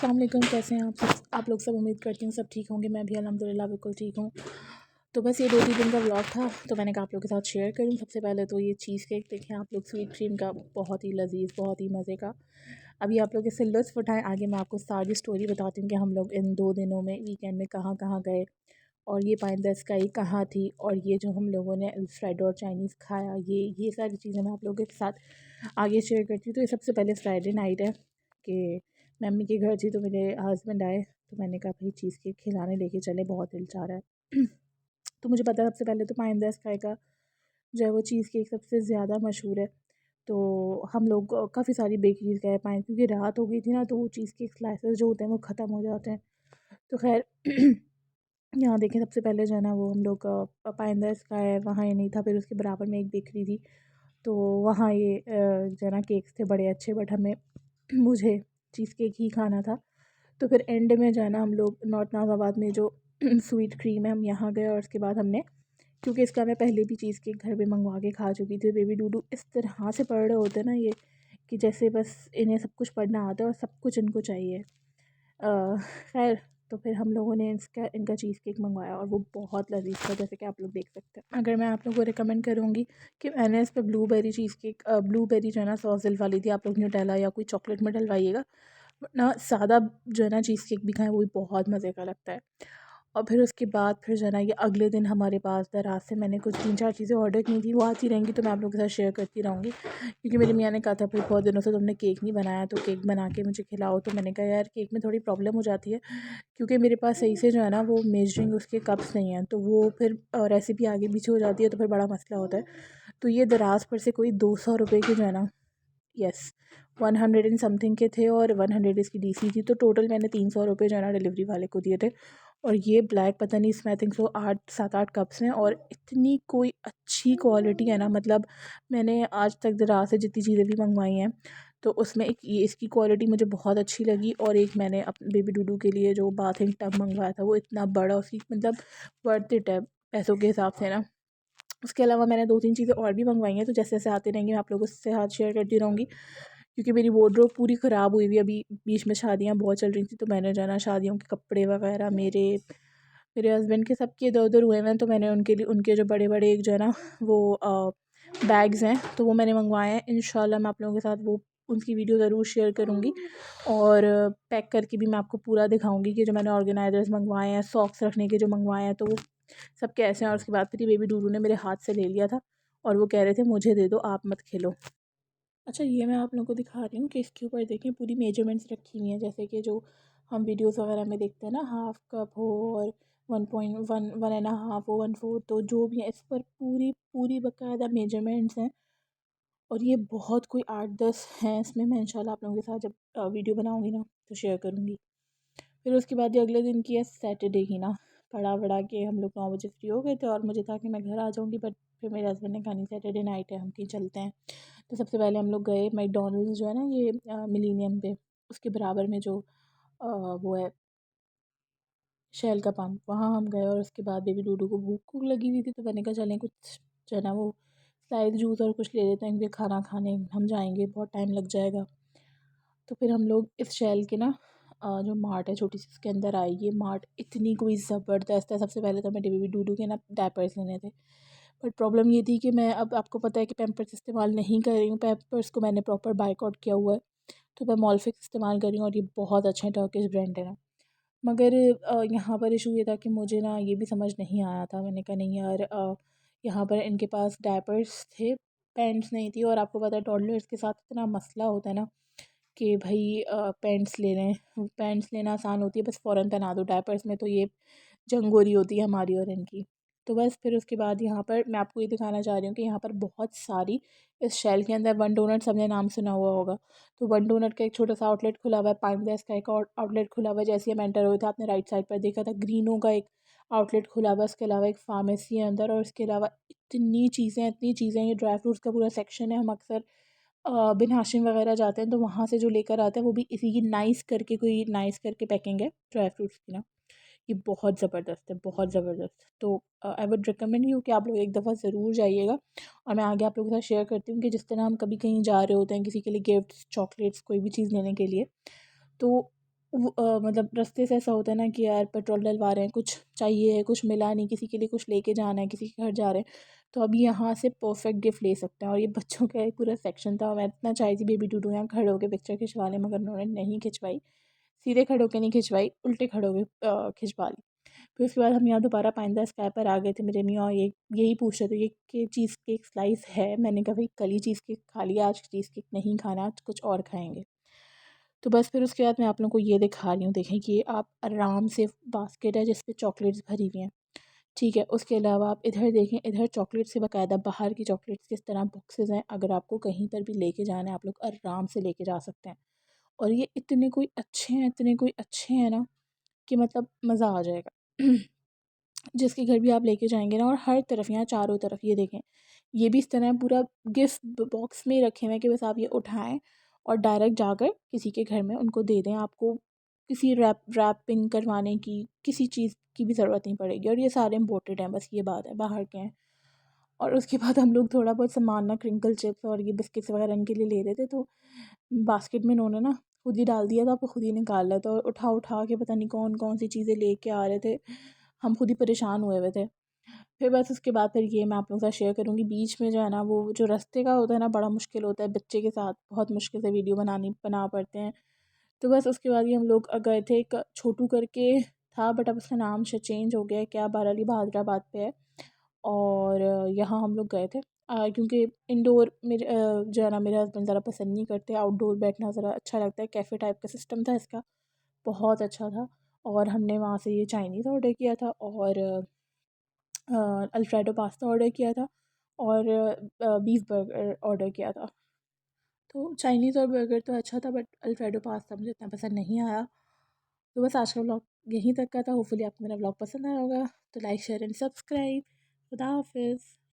अस्सलाम वालेकुम। कैसे हैं आप लोग सब? उम्मीद करती हूँ सब ठीक होंगे। मैं भी अल्हम्दुलिल्लाह बिल्कुल ठीक हूँ। तो बस ये 2-3 दिन का व्लॉग था, तो मैंने कहा आप लोग के साथ शेयर करूँ। सबसे पहले तो ये चीज़ केक देखें आप लोग, स्वीट क्रीम का, बहुत ही लजीज़, बहुत ही मज़े का। अभी आप लोग इससे लुत्फ़ उठाएँ। आगे मैं आपको सारी स्टोरी बताती हूँ कि हम लोग इन 2 दिनों में वीकेंड में कहाँ कहाँ गए, और ये पाइन द स्काई कहाँ थी, और ये जो हम लोगों ने अल्फ्रेडो और चाइनीज़ खाया, ये सारी चीज़ें मैं आप लोगों के साथ आगे शेयर करती हूँ। तो ये सबसे पहले फ्राइडे नाइट है कि मम्मी के घर थी, तो मेरे हस्बैंड आए, तो मैंने कहा भाई चीज़ केक खिलाने लेके चले, बहुत दिल चाह रहा है। तो मुझे पता है सबसे पहले तो पाइन द स्काई का जो है वो चीज़ केक सबसे ज़्यादा मशहूर है। तो हम लोग काफ़ी सारी बेकरीज गए पाइन, क्योंकि रात हो गई थी ना, तो वो चीज़ केक स्लाइसेस जो होते हैं वो ख़त्म हो जाते हैं। तो खैर यहाँ देखें, सबसे पहले जो है ना वो हम लोग पाइन द स्काई है, वहाँ ये नहीं था। फिर उसके बराबर में एक बेकरी थी, तो वहाँ ये जो है ना केक्स थे बड़े अच्छे, बट हमें मुझे चीज़ केक ही खाना था। तो फिर एंड में जो है ना हम लोग नॉर्थ नाज़ाबाद में जो स्वीट क्रीम है, हम यहाँ गए। और उसके बाद हमने, क्योंकि इसका मैं पहले भी चीज़ केक घर पे मंगवा के खा चुकी थी। बेबी डूडू इस तरह से पढ़ रहे होते हैं ना ये, कि जैसे बस इन्हें सब कुछ पढ़ना आता है और सब कुछ इनको चाहिए। खैर, तो फिर हम लोगों ने इनका चीज़ केक मंगवाया, और वो बहुत लजीज था, जैसे कि आप लोग देख सकते हैं। अगर मैं आप लोगों को रिकमेंड करूँगी कि मैंने इस पे ब्लूबेरी चीज़ केक, ब्लूबेरी जो है ना सॉस वाली थी, आप लोग न्यूटेला या कोई चॉकलेट में डलवाइएगा, वरना सादा जो है ना चीज़ केक भी खाएं, वो भी बहुत मज़े का लगता है। और फिर उसके बाद फिर जो है ना ये अगले दिन हमारे पास दराज से मैंने कुछ 3-4 चीज़ें ऑर्डर की थी, वो आती रहेंगी, तो मैं आप लोगों के साथ शेयर करती रहूँगी। क्योंकि मेरी मियाँ ने कहा था भाई बहुत दिनों से तुमने केक नहीं बनाया, तो केक बना के मुझे खिलाओ। तो मैंने कहा यार केक में थोड़ी प्रॉब्लम हो जाती है, क्योंकि मेरे पास सही से जो है ना वो मेजरिंग उसके कप्स नहीं हैं, तो वो फिर रेसिपी आगे पीछे हो जाती है, तो फिर बड़ा मसला होता है। तो ये दराज पर से कोई 200 रुपये की जो है ना, यस, 100 एंड समथिंग के थे, और 100 इसकी डीसी थी। तो टोटल मैंने 300 रुपये जो है ना डिलीवरी वाले को दिए थे। और ये ब्लैक पता नहीं इसमें आई थिंक सो 7-8 कप्स हैं, और इतनी कोई अच्छी क्वालिटी है ना, मतलब मैंने आज तक दराज से जितनी चीज़ें भी मंगवाई हैं, तो उसमें एक ये इसकी क्वालिटी मुझे बहुत अच्छी लगी। और एक मैंने अपने बेबी डूडू के लिए जो बाथिंग टब मंगवाया था, वो इतना बड़ा, उसकी मतलब वर्थ इट है पैसों के हिसाब से ना। उसके अलावा मैंने 2-3 चीज़ें और भी मंगवाई हैं, तो जैसे जैसे आते रहेंगे मैं आप लोगों से साथ शेयर करती रहूँगी। क्योंकि मेरी वार्डरोब पूरी ख़राब हुई हुई, अभी बीच में शादियाँ बहुत चल रही थी, तो मैंने जो है ना शादियों के कपड़े वगैरह मेरे हस्बैंड के सबके इधर-उधर हुए हैं, तो मैंने उनके लिए उनके जो बड़े-बड़े एक जो है ना वो बैग्स हैं, तो वो मैंने मंगवाए हैं। इंशाल्लाह मैं आप लोगों के साथ वो उनकी वीडियो ज़रूर शेयर करूँगी, और पैक करके भी मैं आपको पूरा दिखाऊँगी कि जो मैंने ऑर्गेनाइज़र्स मंगवाए हैं, सॉक्स रखने के जो मंगवाए हैं, तो वो सब कैसे हैं। और उसके बाद फिर ये बेबी डूडू ने मेरे हाथ से ले लिया था, और वो कह रहे थे मुझे दे दो, आप मत खेलो। अच्छा, ये मैं आप लोगों को दिखा रही हूँ कि इसके ऊपर देखें पूरी मेजरमेंट्स रखी हुई हैं, जैसे कि जो हम वीडियोस वगैरह में देखते हैं ना, हाफ़ कप हो और 1.1 1.5 हो, 1/4, तो जो भी है इस पर पूरी पूरी बाकायदा मेजरमेंट्स हैं। और ये बहुत कोई 8-10 हैं इसमें। मैं इंशाल्लाह आप लोगों के साथ जब वीडियो बनाऊँगी ना तो शेयर करूँगी। फिर उसके बाद ये अगले दिन की है सैटरडे की ना, पढ़ा वढ़ा के हम लोग 9 बजे फ्री हो गए थे, और मुझे था कि मैं घर आ जाऊँगी, बट फिर मेरे हस्बैंड ने कहा नहीं सैटरडे नाइट है, हम कहीं चलते हैं। तो सबसे पहले हम लोग गए मैकडॉनल्ड्स जो है ना ये मिलीनियम पे, उसके बराबर में जो वो है शेल का पंप, वहाँ हम गए। और उसके बाद बेबी डूडू को भूख वूख लगी हुई थी, तो मैंने कहा चलें कुछ जो है ना वो स्लाइस जूस और कुछ ले लेते हैं, क्योंकि खाना खाने हम जाएंगे बहुत टाइम लग जाएगा। तो फिर हम लोग इस शैल के ना जो मार्ट है छोटी सी, उसके अंदर आए। ये मार्ट इतनी कोई ज़बरदस्त है। सबसे पहले तो मैं बेबी डूडू के ना डायपर्स लेने थे, बट प्रॉब्लम ये थी कि मैं, अब आपको पता है कि पैम्पर्स इस्तेमाल नहीं कर रही हूँ, पैम्पर्स को मैंने प्रॉपर बाइकआउट किया हुआ है, तो मैं मॉलफिक्स इस्तेमाल कर रही हूँ, और ये बहुत अच्छे टर्किश ब्रांड है ना। मगर यहाँ पर इशू ये था कि मुझे ना ये भी समझ नहीं आया था। मैंने कहा नहीं यार, यहाँ पर इनके पास डायपर्स थे, पैंट्स नहीं थी। और आपको पता है टॉडलर्स के साथ इतना मसला होता है ना कि भाई पैंट्स ले लें, पैंट्स लेना आसान होती है, बस फ़ौरन पहना दो। डायपर्स में तो ये जंग हो रही होती है हमारी और इनकी। तो बस फिर उसके बाद यहाँ पर मैं आपको ये दिखाना चाह रही हूँ कि यहाँ पर बहुत सारी, इस शेल के अंदर वन डोनट सबने नाम सुना हुआ होगा, तो वन डोनट का एक छोटा सा आउटलेट खुला हुआ है, पाइन डेस्क का एक और आउटलेट खुला हुआ है। जैसे हम एंटर हुए थे आपने राइट साइड पर देखा था ग्रीनो का एक आउटलेट खुला हुआ है। उसके अलावा एक फार्मेसी है अंदर, और इसके अलावा इतनी चीज़ें, ये ड्राई फ्रूट्स का पूरा सेक्शन है। हम अक्सर बिन हाशिम वगैरह जाते हैं, तो वहाँ से जो लेकर आते हैं वो भी इसी की नाइस करके पैकिंग है ड्राई फ्रूट्स की ना। ये बहुत ज़बरदस्त है, बहुत ज़बरदस्त। तो आई वुड रिकमेंड यू कि आप लोग एक दफ़ा ज़रूर जाइएगा। और मैं आगे आप लोगों के साथ शेयर करती हूँ कि जिस तरह हम कभी कहीं जा रहे होते हैं किसी के लिए गिफ्ट्स, चॉकलेट्स, कोई भी चीज़ लेने के लिए, तो मतलब रास्ते से ऐसा होता है ना कि यार पेट्रोल डलवा रहे हैं, कुछ चाहिए, कुछ मिला नहीं, किसी के लिए कुछ लेके जाना है, किसी के घर जा रहे हैं, तो अब यहाँ से परफेक्ट गिफ्ट ले सकते हैं। और ये बच्चों का एक पूरा सेक्शन था। मैं इतना चाहती थी बेबी डूडू यहाँ खड़े होकर पिक्चर खिंचवा लें, मगर उन्होंने नहीं खिंचवाई। सीधे खड़े होकर नहीं खिंचवाई, उल्टे खड़े होकर खिंचवा ली। फिर उसके बाद हम यहाँ दोबारा पाइंदा स्काई पर आ गए थे। मेरे मियाँ ये यही पूछ रहे थे कि चीज़ केक स्लाइस है। मैंने कहा भाई कल ही चीज़ केक खा लिया, आज चीज़ केक नहीं खाना, आज कुछ और खाएंगे। तो बस फिर उसके बाद मैं आप लोगों को ये दिखा रही हूँ। देखें कि आप आराम से बास्केट है जिस पे चॉकलेट्स भरी हुई हैं, ठीक है। उसके अलावा आप इधर देखें, इधर चॉकलेट से बाकायदा बाहर की चॉकलेट्स किस तरह बॉक्सेस हैं। अगर आपको कहीं पर भी लेके जाना है, आप लोग आराम से लेके जा सकते हैं। और ये इतने कोई अच्छे हैं, इतने कोई अच्छे हैं ना कि मतलब मज़ा आ जाएगा। जिसके घर भी आप लेके जाएंगे ना, और हर तरफ यहाँ चारों तरफ ये देखें, ये भी इस तरह पूरा गिफ्ट बॉक्स में ही रखे हुए हैं कि बस आप ये उठाएं और डायरेक्ट जाकर किसी के घर में उनको दे दें। आपको किसी रैपिंग करवाने की, किसी चीज़ की भी ज़रूरत नहीं पड़ेगी। और ये सारे इम्पोर्टेड हैं, बस ये बात है, बाहर के हैं। और उसके बाद हम लोग थोड़ा बहुत सामान ना, क्रिंकल चिप्स और ये बिस्किट्स वगैरह इनके लिए ले रहे थे, तो बास्केट में इन्होंने ना खुद ही डाल दिया था, आपको खुद ही निकाल रहा था, और उठा उठा के पता नहीं कौन कौन सी चीज़ें लेके आ रहे थे। हम खुद ही परेशान हुए हुए थे। फिर बस उसके बाद फिर ये मैं आप लोगों के साथ शेयर करूँगी। बीच में जो है ना, वो जो रास्ते का होता है ना, बड़ा मुश्किल होता है बच्चे के साथ, बहुत मुश्किल से वीडियो बना पड़ते हैं। तो बस उसके बाद ही हम लोग गए थे, एक छोटू करके था, बट अब उसका नाम शायद चेंज हो गया है, क्या बाराली बहादुराबाद पे है। और यहाँ हम लोग गए थे क्योंकि इंडोर मेरे जो है ना, मेरे हस्बैंड ज़रा पसंद नहीं करते, आउटडोर बैठना ज़रा अच्छा लगता है। कैफ़े टाइप का सिस्टम था इसका, बहुत अच्छा था। और हमने वहाँ से ये चाइनीज़ ऑर्डर किया था, और अल्फ्रेडो पास्ता ऑर्डर किया था, और बीफ बर्गर ऑर्डर किया था। तो चाइनीज़ और बर्गर तो अच्छा था, बट अल्फ्रेडो पास्ता मुझे इतना पसंद नहीं आया। तो बस आज का व्लॉग यहीं तक का था। होपफुली आपको मेरा व्लॉग पसंद आया होगा, तो लाइक शेयर एंड सब्सक्राइब। खुदा हाफिज़।